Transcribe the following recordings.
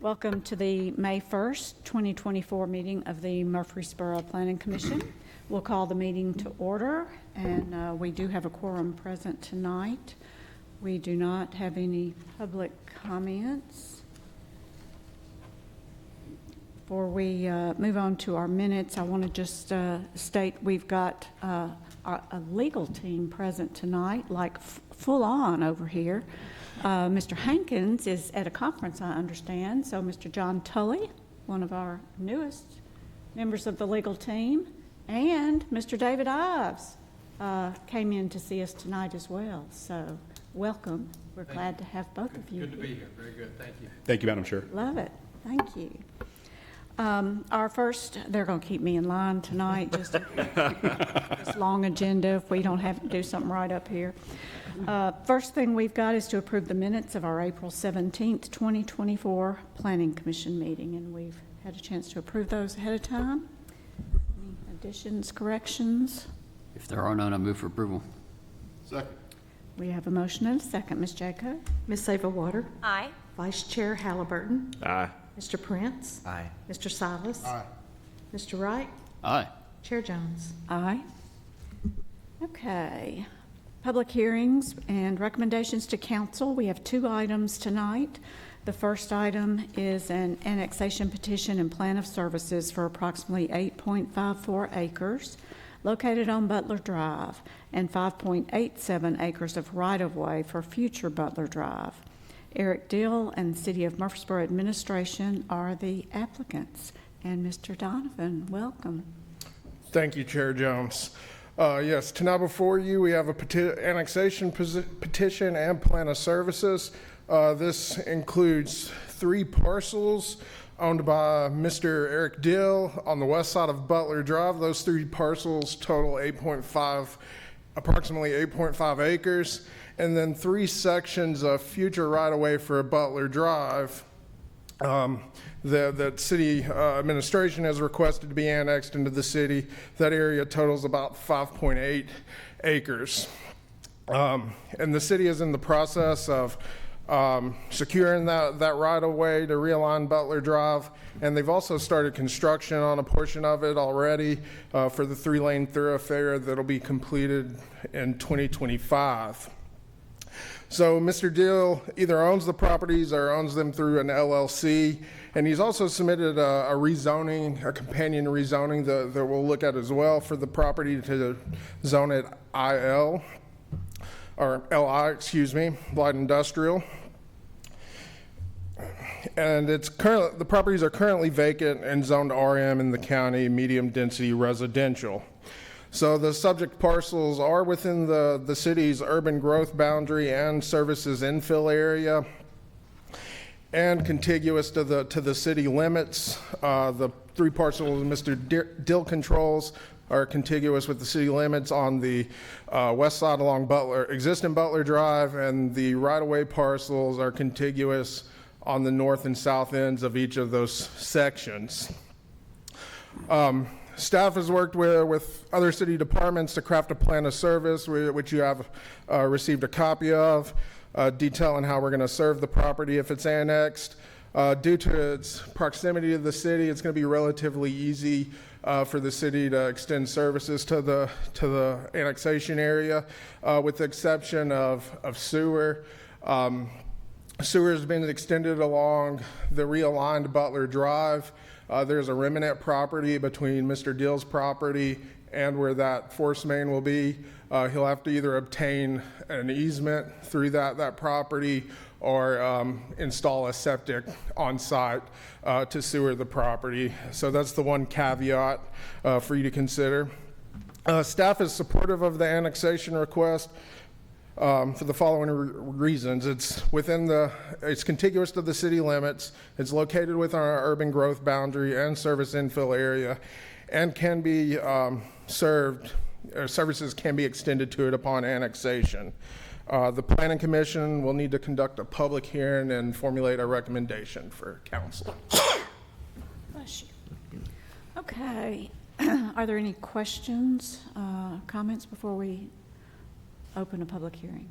Welcome to the May 1st, 2024 meeting of the Murfreesboro Planning Commission. We'll call the meeting to order, and we do have a quorum present tonight. We do not have any public comments. Before we move on to our minutes, I want to just state we've got a legal team present tonight, like full on over here. Mr. Hankins is at a conference, I understand, so Mr. John Tully, one of our newest members of the legal team, and Mr. David Ives came in to see us tonight as well. So welcome. We're glad to have both of you. Good to be here. Very good. Thank you. Thank you, Madam Chair. Love it. Thank you. Our first, they're going to keep me in line tonight, just this long agenda if we don't have to do something right up here. First thing we've got is to approve the minutes of our April 17th, 2024 Planning Commission meeting, and we've had a chance to approve those ahead of time. Any additions, corrections? If there are none, I move for approval. Second. We have a motion and a second. Ms. Jacob? Ms. Savoy-Water. Aye. Vice Chair Halliburton. Aye. Mr. Prince. Aye. Mr. Silas. Aye. Mr. Wright. Aye. Chair Jones. Aye. Okay. Public hearings and recommendations to council. We have two items tonight. The first item is an annexation petition and plan of services for approximately 8.54 acres located on Butler Drive and 5.87 acres of right-of-way for future Butler Drive. Eric Dill and the City of Murfreesboro Administration are the applicants. And Mr. Donovan, welcome. Thank you, Chair Jones. Yes, tonight before you, we have a annexation petition and plan of services. This includes 3 parcels owned by Mr. Eric Dill on the west side of Butler Drive. Those 3 parcels total approximately 8.5 acres, and then 3 sections of future right-of-way for Butler Drive that city administration has requested to be annexed into the city. That area totals about 5.8 acres. And the city is in the process of securing that right-of-way to realign Butler Drive, and they've also started construction on a portion of it already for the 3-lane thoroughfare that'll be completed in 2025. So Mr. Dill either owns the properties or owns them through an LLC, and he's also submitted a rezoning, a companion rezoning that we'll look at as well for the property to zone it IL, or LI, excuse me, light industrial. And the properties are currently vacant and zoned RM in the county, medium density residential. So the subject parcels are within the city's urban growth boundary and services infill area, and contiguous to the city limits. The 3 parcels Mr. Dill controls are contiguous with the city limits on the west side along existing Butler Drive, and the right-of-way parcels are contiguous on the north and south ends of each of those sections. Staff has worked with other city departments to craft a plan of service, which you have received a copy of, detailing how we're going to serve the property if it's annexed. Due to its proximity to the city, it's going to be relatively easy for the city to extend services to the annexation area, with the exception of sewer. Sewer has been extended along the realigned Butler Drive. There's a remnant property between Mr. Dill's property and where that force main will be. He'll have to either obtain an easement through that property or install a septic on site to sewer the property. So that's the one caveat for you to consider. Staff is supportive of the annexation request for the following reasons. It's contiguous to the city limits. It's located within our urban growth boundary and service infill area, and can be services can be extended to it upon annexation. The Planning Commission will need to conduct a public hearing and formulate a recommendation for council. Bless you. Okay. Are there any questions, comments before we open a public hearing?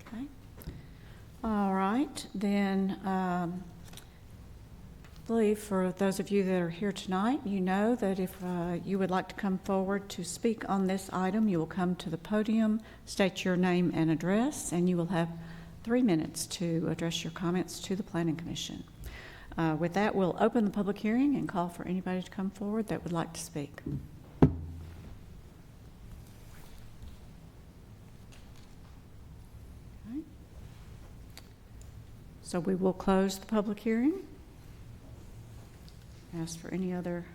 Okay. All right, then, I believe for those of you that are here tonight, you know that if you would like to come forward to speak on this item, you will come to the podium, state your name and address, and you will have 3 minutes to address your comments to the Planning Commission. With that, we'll open the public hearing and call for anybody to come forward that would like to speak. Okay. So we will close the public hearing. Ask for any other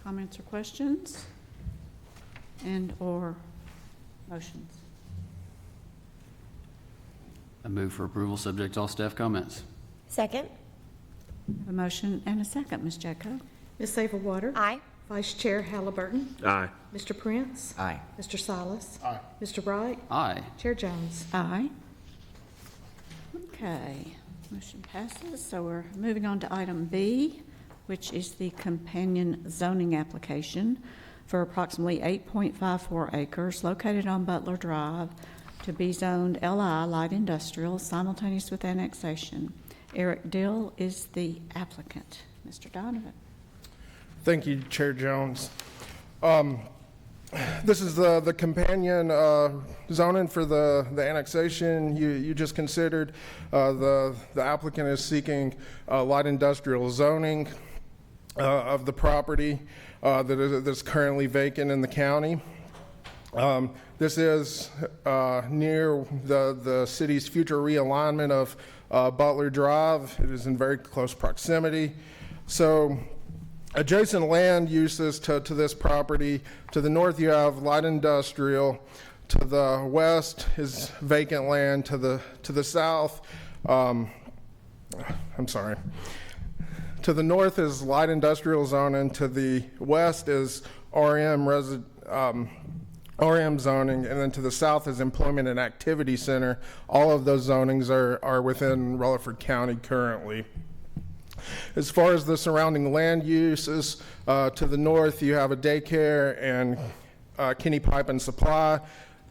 comments or questions and/or motions. I move for approval, subject to all staff comments. Second. A motion and a second, Ms. Jacko. Ms. Savelwater. Aye. Vice Chair Halliburton. Aye. Mr. Prince. Aye. Mr. Silas. Aye. Mr. Wright. Aye. Chair Jones. Aye. Okay, motion passes. So we're moving on to item B, which is the companion zoning application for approximately 8.54 acres located on Butler Drive to be zoned LI Light Industrial simultaneous with annexation. Eric Dill is the applicant. Mr. Donovan. Thank you, Chair Jones. This is the companion zoning for the annexation you just considered. The applicant is seeking light industrial zoning of the property that's currently vacant in the county. This is near the city's future realignment of Butler Drive. It is in very close proximity. So adjacent land uses to this property. To the north, you have light industrial. To the west is vacant land. To the south, I'm sorry. To the north is light industrial zoning. To the west is RM zoning, and then to the south is employment and activity center. All of those zonings are within Rutherford County currently. As far as the surrounding land uses, to the north you have a daycare and Kinney Pipe and Supply,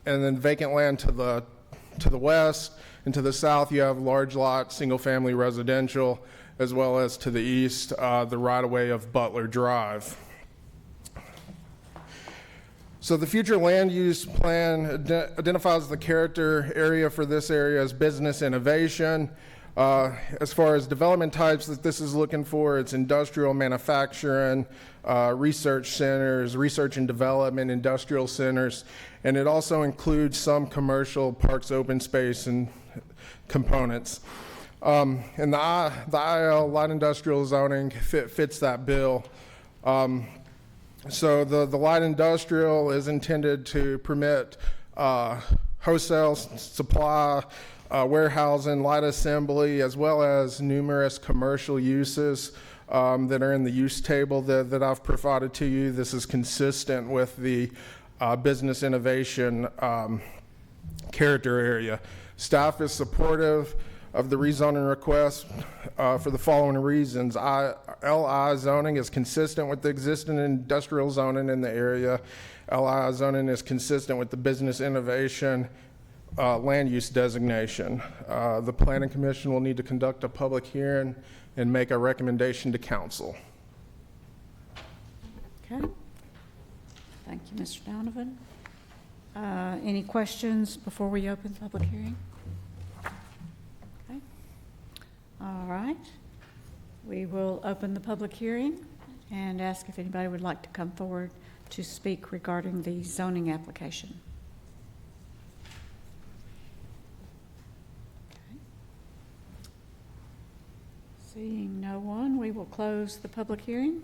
and then vacant land to the west, and to the south you have large lot, single-family residential, as well as to the east, the right-of-way of Butler Drive. So the future land use plan identifies the character area for this area as business innovation. As far as development types that this is looking for, it's industrial, manufacturing, research centers, research and development, industrial centers, and it also includes some commercial, parks, open space, and components. And the IL, light industrial zoning, fits that bill. So the light industrial is intended to permit wholesale supply, warehousing, light assembly, as well as numerous commercial uses that are in the use table that I've provided to you. This is consistent with the business innovation character area. Staff is supportive of the rezoning request for the following reasons. LI zoning is consistent with the existing industrial zoning in the area. LI zoning is consistent with the business innovation land use designation. The Planning Commission will need to conduct a public hearing and make a recommendation to council. Okay. Thank you, Mr. Donovan. Any questions before we open the public hearing? Okay. All right. We will open the public hearing and ask if anybody would like to come forward to speak regarding the zoning application. Okay. Seeing no one, we will close the public hearing.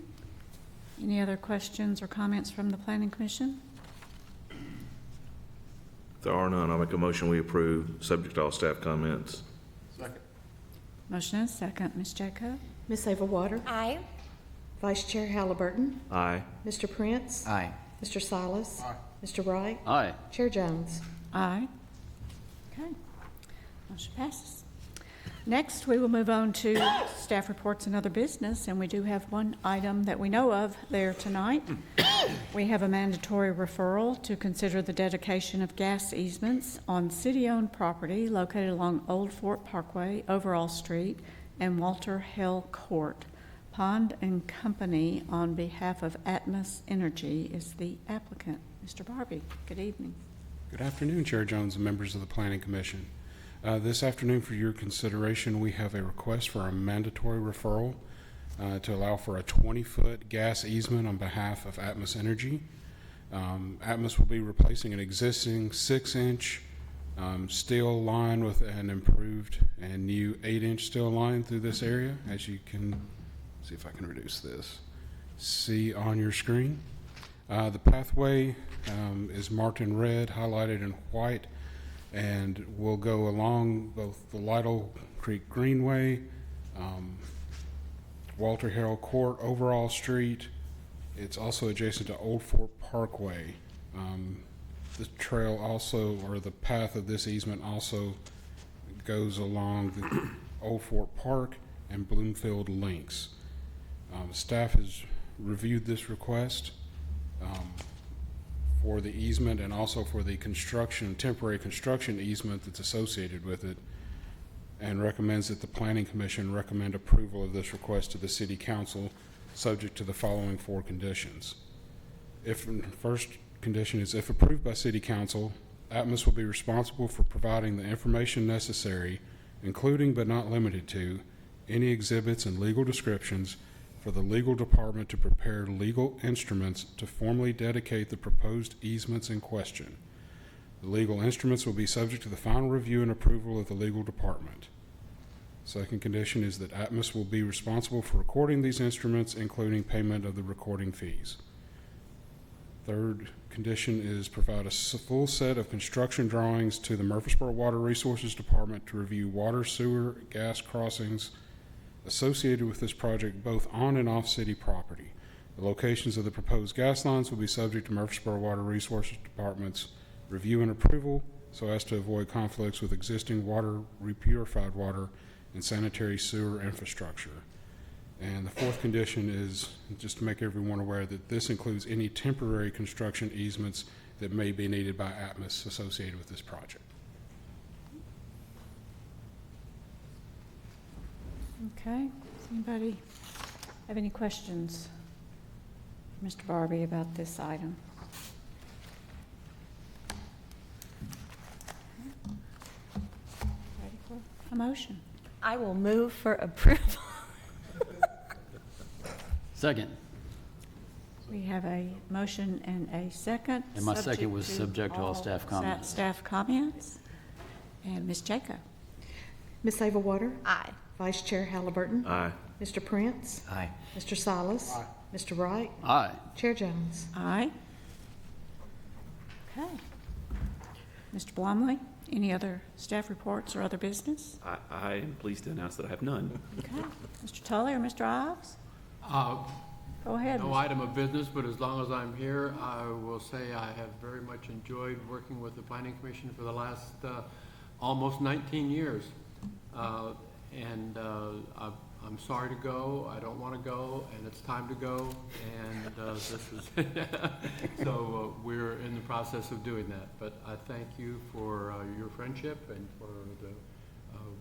Any other questions or comments from the Planning Commission? If there are none, I'll make a motion we approve, subject to all staff comments. Second. Motion and second. Ms. Jacob? Ms. Savelwater. Aye. Vice Chair Halliburton. Aye. Mr. Prince. Aye. Mr. Silas. Aye. Mr. Wright. Aye. Chair Jones. Aye. Okay. Motion passes. Next, we will move on to staff reports and other business, and we do have one item that we know of there tonight. We have a mandatory referral to consider the dedication of gas easements on city-owned property located along Old Fort Parkway, Overall Street, and Walter Hill Court. Pond and Company, on behalf of Atmos Energy, is the applicant. Mr. Barbie, good evening. Good afternoon, Chair Jones and members of the Planning Commission. This afternoon, for your consideration, we have a request for a mandatory referral to allow for a 20-foot gas easement on behalf of Atmos Energy. Atmos will be replacing an existing 6-inch steel line with an improved and new 8-inch steel line through this area. As you can see, if I can reduce this, see on your screen. The pathway is marked in red, highlighted in white, and will go along both the Lytle Creek Greenway, Walter Hill Court, Overall Street. It's also adjacent to Old Fort Parkway. The trail also, or the path of this easement also goes along the Old Fort Park and Bloomfield Links. Staff has reviewed this request for the easement and also for the temporary construction easement that's associated with it, and recommends that the Planning Commission recommend approval of this request to the City Council, subject to the following 4 conditions. First condition is, if approved by City Council, Atmos will be responsible for providing the information necessary, including but not limited to any exhibits and legal descriptions, for the legal department to prepare legal instruments to formally dedicate the proposed easements in question. The legal instruments will be subject to the final review and approval of the legal department. Second condition is that Atmos will be responsible for recording these instruments, including payment of the recording fees. Third condition is provide a full set of construction drawings to the Murfreesboro Water Resources Department to review water, sewer, gas crossings associated with this project, both on and off city property. The locations of the proposed gas lines will be subject to Murfreesboro Water Resources Department's review and approval, so as to avoid conflicts with existing water, repurified water, and sanitary sewer infrastructure. And the fourth condition is just to make everyone aware that this includes any temporary construction easements that may be needed by Atmos associated with this project. Okay, does anybody have any questions for Mr. Barbie about this item? Ready for a motion? I will move for approval. Second. We have a motion and a second. And my second was subject to all staff comments. Staff comments. And Ms. Jacob? Ms. Savelwater, Aye. Vice Chair Halliburton, Aye. Mr. Prince, Aye. Mr. Silas, Mr. Wright, Aye. Chair Jones. Aye. Okay. Mr. Blomley, any other staff reports or other business? I am pleased to announce that I have none. Okay. Mr. Tully or Mr. Ives? Go ahead. No Mr. item of business, but as long as I'm here, I will say I have very much enjoyed working with the Planning Commission for the last almost 19 years. I'm sorry to go. I don't want to go, and it's time to go. And this is so we're in the process of doing that. But I thank you for your friendship and for the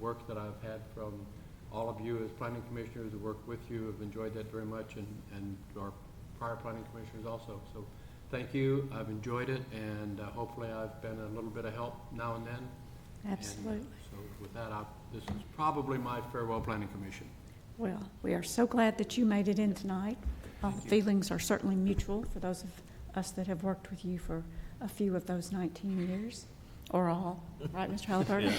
work that I've had from all of you as planning commissioners who work with you. Have enjoyed that very much, and our prior planning commissioners also. So thank you. I've enjoyed it, and hopefully I've been a little bit of help now and then. Absolutely. And so with that, this is probably my farewell planning commission. Well, we are so glad that you made it in tonight. Feelings are certainly mutual for those of us that have worked with you for a few of those 19 years, or all, right, Mr. Halliburton?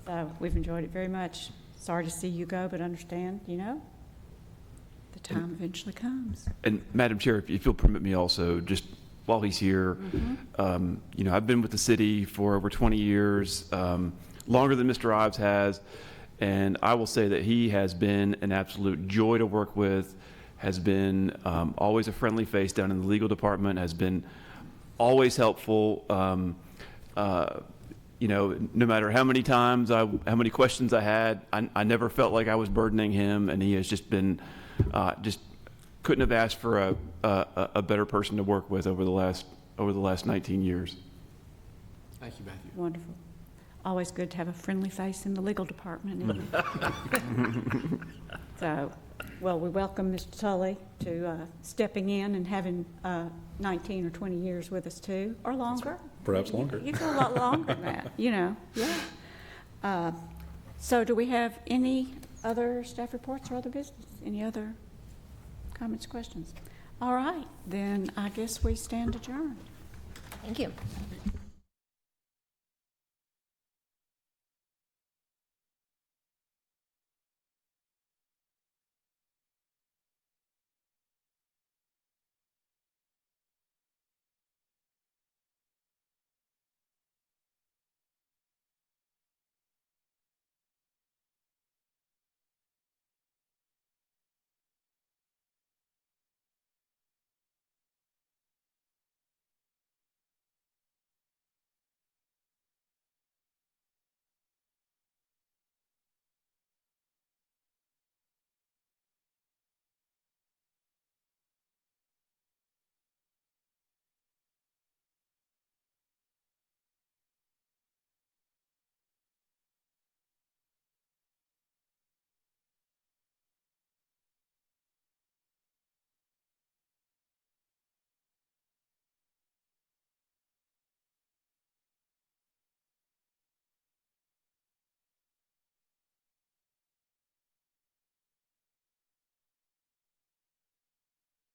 So we've enjoyed it very much. Sorry to see you go, but understand, the time eventually comes. And Madam Chair, if you'll permit me also, just while he's here, I've been with the city for over 20 years, longer than Mr. Ives has, and I will say that he has been an absolute joy to work with, has been always a friendly face down in the legal department, has been always helpful. No matter how many times, how many questions I had, I never felt like I was burdening him, and he has just been just couldn't have asked for a better person to work with over the last 19 years. Thank you, Matthew. Wonderful. Always good to have a friendly face in the legal department, isn't it? So, well, we welcome Mr. Tully to stepping in and having 19 or 20 years with us too, or longer. Perhaps longer. You go a lot longer than that, yeah. So do we have any other staff reports or other business? Any other comments, questions? All right, then I guess we stand adjourned. Thank you.